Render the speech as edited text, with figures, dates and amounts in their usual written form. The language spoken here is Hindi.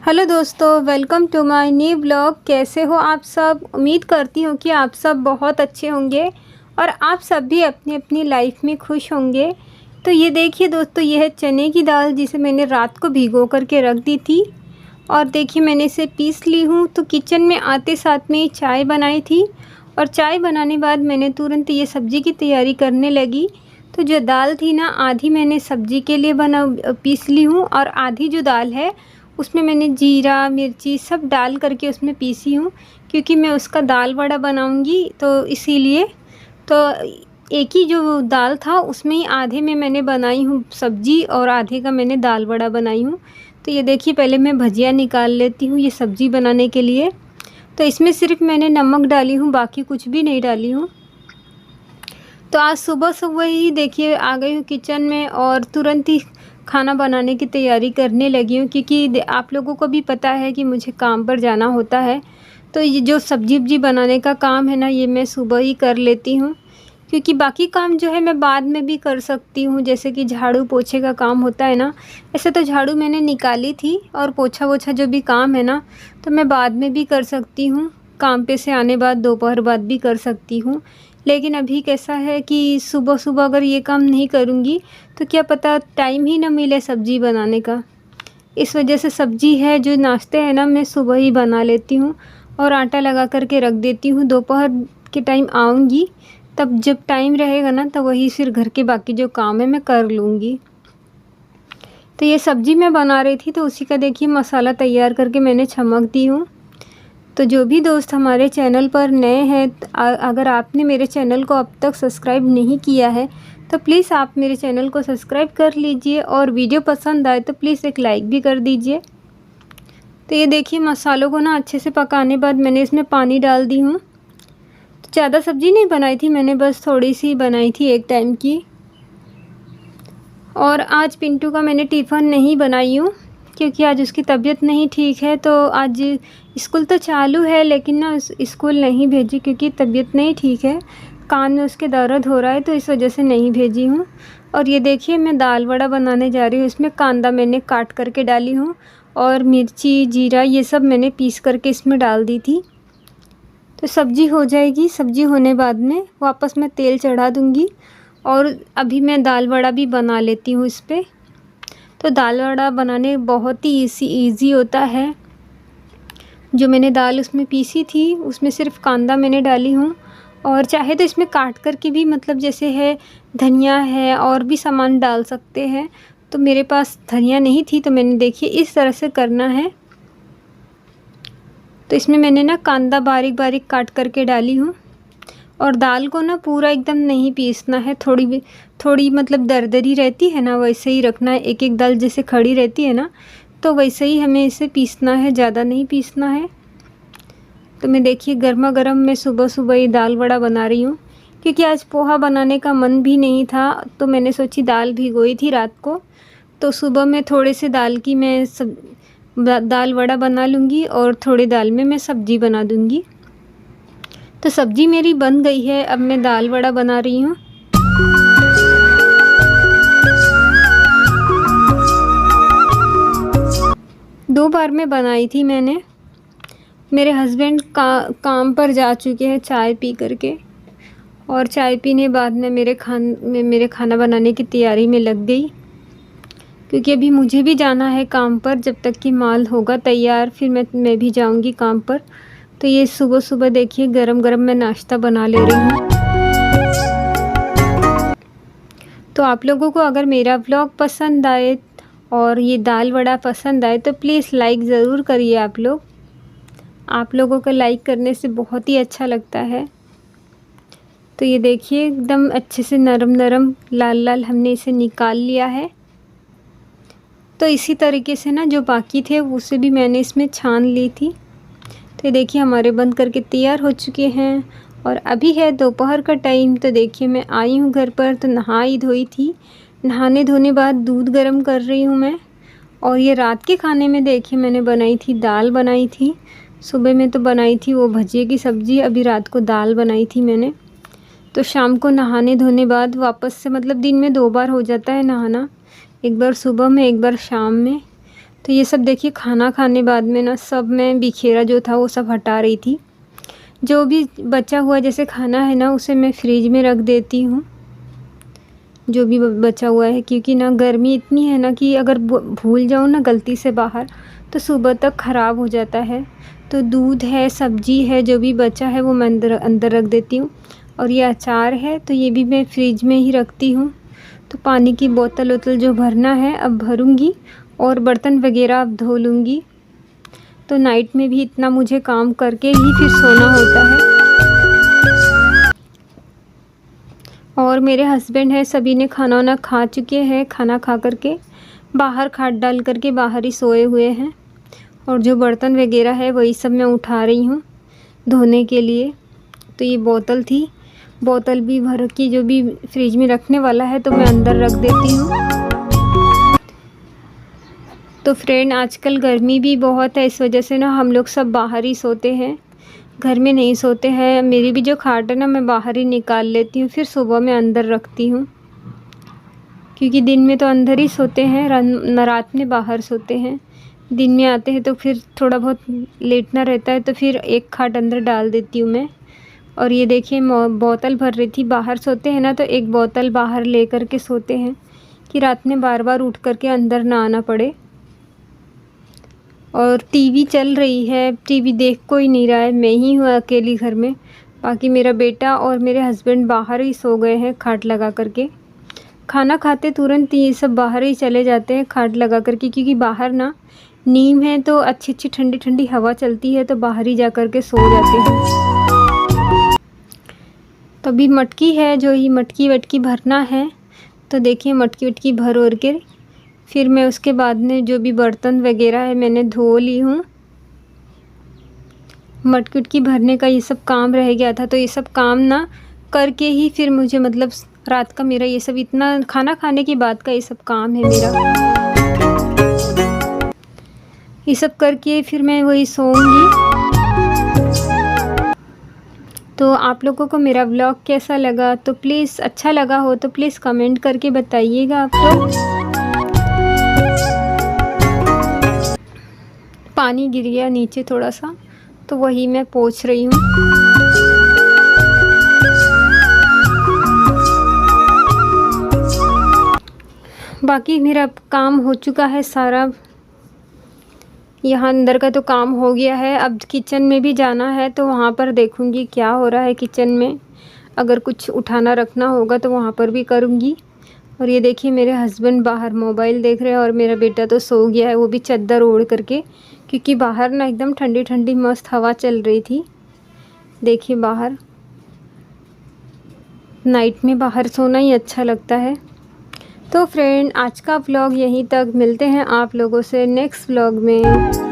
हेलो दोस्तों, welcome to my new blog. कैसे हो आप सब? उम्मीद करती हूँ कि आप सब बहुत अच्छे होंगे और आप सब भी अपनी अपनी लाइफ में खुश होंगे। तो ये देखिए दोस्तों, ये है चने की दाल जिसे मैंने रात को भिगो करके रख दी थी और देखिए मैंने इसे पीस ली हूँ। तो किचन में आते साथ में ही चाय बनाई थी और चाय बनाने बाद मैंने तुरंत ये सब्ज़ी की तैयारी करने लगी। तो जो दाल थी ना, आधी मैंने सब्ज़ी के लिए पीस ली हूँ और आधी जो दाल है उसमें मैंने जीरा मिर्ची सब डाल करके उसमें पीसी हूँ, क्योंकि मैं उसका दाल वड़ा बनाऊँगी तो इसीलिए। तो एक ही जो दाल था उसमें ही आधे में मैंने बनाई हूँ सब्ज़ी और आधे का मैंने दाल वड़ा बनाई हूँ। तो ये देखिए, पहले मैं भजिया निकाल लेती हूँ ये सब्ज़ी बनाने के लिए। तो इसमें सिर्फ मैंने नमक डाली हूँ, बाकी कुछ भी नहीं डाली हूँ। तो आज सुबह सुबह ही देखिए आ गई हूँ किचन में और तुरंत ही खाना बनाने की तैयारी करने लगी हूँ, क्योंकि आप लोगों को भी पता है कि मुझे काम पर जाना होता है। तो ये जो सब्जी वब्जी बनाने का काम है ना, ये मैं सुबह ही कर लेती हूँ, क्योंकि बाकी काम जो है मैं बाद में भी कर सकती हूँ। जैसे कि झाड़ू पोछे का काम होता है ना, ऐसे तो झाड़ू मैंने निकाली थी और पोछा वोछा जो भी काम है ना, तो मैं बाद में भी कर सकती हूँ। काम पे से आने बाद दोपहर बाद भी कर सकती हूँ। लेकिन अभी कैसा है कि सुबह सुबह अगर ये काम नहीं करूँगी तो क्या पता टाइम ही ना मिले सब्ज़ी बनाने का। इस वजह से सब्ज़ी है जो नाश्ते हैं ना, मैं सुबह ही बना लेती हूँ और आटा लगा करके रख देती हूँ। दोपहर के टाइम आऊँगी तब जब टाइम रहेगा ना, तब वही फिर घर के बाकी जो काम है मैं कर लूँगी। तो ये सब्ज़ी मैं बना रही थी तो उसी का देखिए मसाला तैयार करके मैंने छमक दी हूँ। तो जो भी दोस्त हमारे चैनल पर नए हैं, अगर आपने मेरे चैनल को अब तक सब्सक्राइब नहीं किया है तो प्लीज़ आप मेरे चैनल को सब्सक्राइब कर लीजिए और वीडियो पसंद आए तो प्लीज़ एक लाइक भी कर दीजिए। तो ये देखिए, मसालों को ना अच्छे से पकाने बाद मैंने इसमें पानी डाल दी हूँ। तो ज़्यादा सब्ज़ी नहीं बनाई थी मैंने, बस थोड़ी सी बनाई थी एक टाइम की। और आज पिंटू का मैंने टिफ़िन नहीं बनाई हूँ, क्योंकि आज उसकी तबीयत नहीं ठीक है। तो आज स्कूल तो चालू है लेकिन ना स्कूल नहीं भेजी, क्योंकि तबीयत नहीं ठीक है, कान में उसके दर्द हो रहा है, तो इस वजह से नहीं भेजी हूँ। और ये देखिए, मैं दाल वड़ा बनाने जा रही हूँ। इसमें कांदा मैंने काट करके डाली हूँ और मिर्ची जीरा ये सब मैंने पीस करके इसमें डाल दी थी। तो सब्ज़ी हो जाएगी, सब्ज़ी होने बाद में वापस मैं तेल चढ़ा दूँगी और अभी मैं दाल वड़ा भी बना लेती हूँ इस पर। तो दाल वड़ा बनाने बहुत ही ईज़ी होता है। जो मैंने दाल उसमें पीसी थी उसमें सिर्फ कांदा मैंने डाली हूँ, और चाहे तो इसमें काट करके भी, मतलब जैसे है धनिया है और भी सामान डाल सकते हैं। तो मेरे पास धनिया नहीं थी तो मैंने देखिए इस तरह से करना है। तो इसमें मैंने ना कांदा बारीक बारीक काट करके डाली हूँ और दाल को ना पूरा एकदम नहीं पीसना है, थोड़ी मतलब दरदरी रहती है ना, वैसे ही रखना है। एक एक दाल जैसे खड़ी रहती है ना, तो वैसे ही हमें इसे पीसना है, ज़्यादा नहीं पीसना है। तो मैं देखिए गर्मा गर्म मैं सुबह सुबह ही दाल वड़ा बना रही हूँ, क्योंकि आज पोहा बनाने का मन भी नहीं था। तो मैंने सोची, दाल भिगोई थी रात को, तो सुबह में थोड़े से दाल की मैं दाल वड़ा बना लूँगी और थोड़ी दाल में मैं सब्ज़ी बना दूँगी। तो सब्ज़ी मेरी बन गई है, अब मैं दाल वड़ा बना रही हूँ। दो बार में बनाई थी मैंने। मेरे हस्बैंड काम पर जा चुके हैं चाय पी करके, और चाय पीने बाद में मेरे खाना बनाने की तैयारी में लग गई, क्योंकि अभी मुझे भी जाना है काम पर। जब तक कि माल होगा तैयार फिर मैं भी जाऊंगी काम पर। तो ये सुबह सुबह देखिए गरम गरम मैं नाश्ता बना ले रही हूँ। तो आप लोगों को अगर मेरा व्लॉग पसंद आए और ये दाल वड़ा पसंद आए तो प्लीज़ लाइक ज़रूर करिए आप लोग। आप लोगों का लाइक करने से बहुत ही अच्छा लगता है। तो ये देखिए एकदम अच्छे से नरम नरम लाल लाल हमने इसे निकाल लिया है। तो इसी तरीके से ना जो बाकी थे उसे भी मैंने इसमें छान ली थी। तो ये देखिए हमारे बन करके तैयार हो चुके हैं और अभी है दोपहर का टाइम। तो देखिए मैं आई हूँ घर पर, तो नहाई धोई थी। नहाने धोने बाद दूध गर्म कर रही हूँ मैं। और ये रात के खाने में देखिए मैंने बनाई थी दाल बनाई थी। सुबह में तो बनाई थी वो भजिए की सब्ज़ी, अभी रात को दाल बनाई थी मैंने। तो शाम को नहाने धोने बाद वापस से, मतलब दिन में 2 बार हो जाता है नहाना, एक बार सुबह में एक बार शाम में। तो ये सब देखिए खाना खाने बाद में ना सब मैं बिखेरा जो था वो सब हटा रही थी। जो भी बचा हुआ जैसे खाना है ना उसे मैं फ्रिज में रख देती हूँ, जो भी बचा हुआ है, क्योंकि ना गर्मी इतनी है ना कि अगर भूल जाऊँ ना गलती से बाहर तो सुबह तक ख़राब हो जाता है। तो दूध है, सब्ज़ी है, जो भी बचा है वो मैं अंदर रख देती हूँ। और ये अचार है तो ये भी मैं फ्रिज में ही रखती हूँ। तो पानी की बोतल वोतल जो भरना है अब भरूँगी और बर्तन वगैरह अब धो लूँगी। तो नाइट में भी इतना मुझे काम करके ही फिर सोना होता है। और मेरे हस्बैंड है सभी ने खाना वाना खा चुके हैं, खाना खा कर के बाहर खाट डाल कर के बाहर ही सोए हुए हैं। और जो बर्तन वगैरह है वही सब मैं उठा रही हूँ धोने के लिए। तो ये बोतल थी, बोतल भी भर के जो भी फ्रिज में रखने वाला है तो मैं अंदर रख देती हूँ। तो फ्रेंड आजकल गर्मी भी बहुत है, इस वजह से ना हम लोग सब बाहर ही सोते हैं, घर में नहीं सोते हैं। मेरी भी जो खाट है ना मैं बाहर ही निकाल लेती हूँ, फिर सुबह मैं अंदर रखती हूँ, क्योंकि दिन में तो अंदर ही सोते हैं, रात में बाहर सोते हैं। दिन में आते हैं तो फिर थोड़ा बहुत लेटना रहता है तो फिर एक खाट अंदर डाल देती हूँ मैं। और ये देखिए बोतल भर रही थी, बाहर सोते हैं ना तो एक बोतल बाहर ले कर के सोते हैं कि रात में बार बार उठ कर के अंदर ना आना पड़े। और टीवी चल रही है, टीवी देख कोई नहीं रहा है, मैं ही हूँ अकेली घर में। बाकी मेरा बेटा और मेरे हस्बैंड बाहर ही सो गए हैं खाट लगा कर के। खाना खाते तुरंत ये सब बाहर ही चले जाते हैं खाट लगा कर के, क्योंकि बाहर ना नीम है तो अच्छी अच्छी ठंडी ठंडी हवा चलती है, तो बाहर ही जा कर के सो जाते हैं। तो अभी मटकी है, जो ही मटकी वटकी भरना है। तो देखिए मटकी वटकी भर और के फिर मैं उसके बाद में जो भी बर्तन वगैरह है मैंने धो ली हूँ। मटकी वटकी भरने का ये सब काम रह गया था, तो ये सब काम ना करके ही फिर मुझे मतलब रात का मेरा ये सब इतना खाना खाने के बाद का ये सब काम है मेरा। ये सब करके फिर मैं वही सोऊंगी। तो आप लोगों को मेरा व्लॉग कैसा लगा, तो प्लीज़ अच्छा लगा हो तो प्लीज़ कमेंट करके बताइएगा आप लोग। पानी गिर गया नीचे थोड़ा सा, तो वही मैं पोंछ रही हूँ। बाकी मेरा काम हो चुका है सारा, यहाँ अंदर का तो काम हो गया है। अब किचन में भी जाना है, तो वहाँ पर देखूँगी क्या हो रहा है किचन में। अगर कुछ उठाना रखना होगा तो वहाँ पर भी करूँगी। और ये देखिए मेरे हस्बैंड बाहर मोबाइल देख रहे हैं और मेरा बेटा तो सो गया है, वो भी चादर ओढ़ करके, क्योंकि बाहर ना एकदम ठंडी ठंडी मस्त हवा चल रही थी। देखिए बाहर नाइट में बाहर सोना ही अच्छा लगता है। तो फ्रेंड आज का व्लॉग यहीं तक, मिलते हैं आप लोगों से नेक्स्ट व्लॉग में।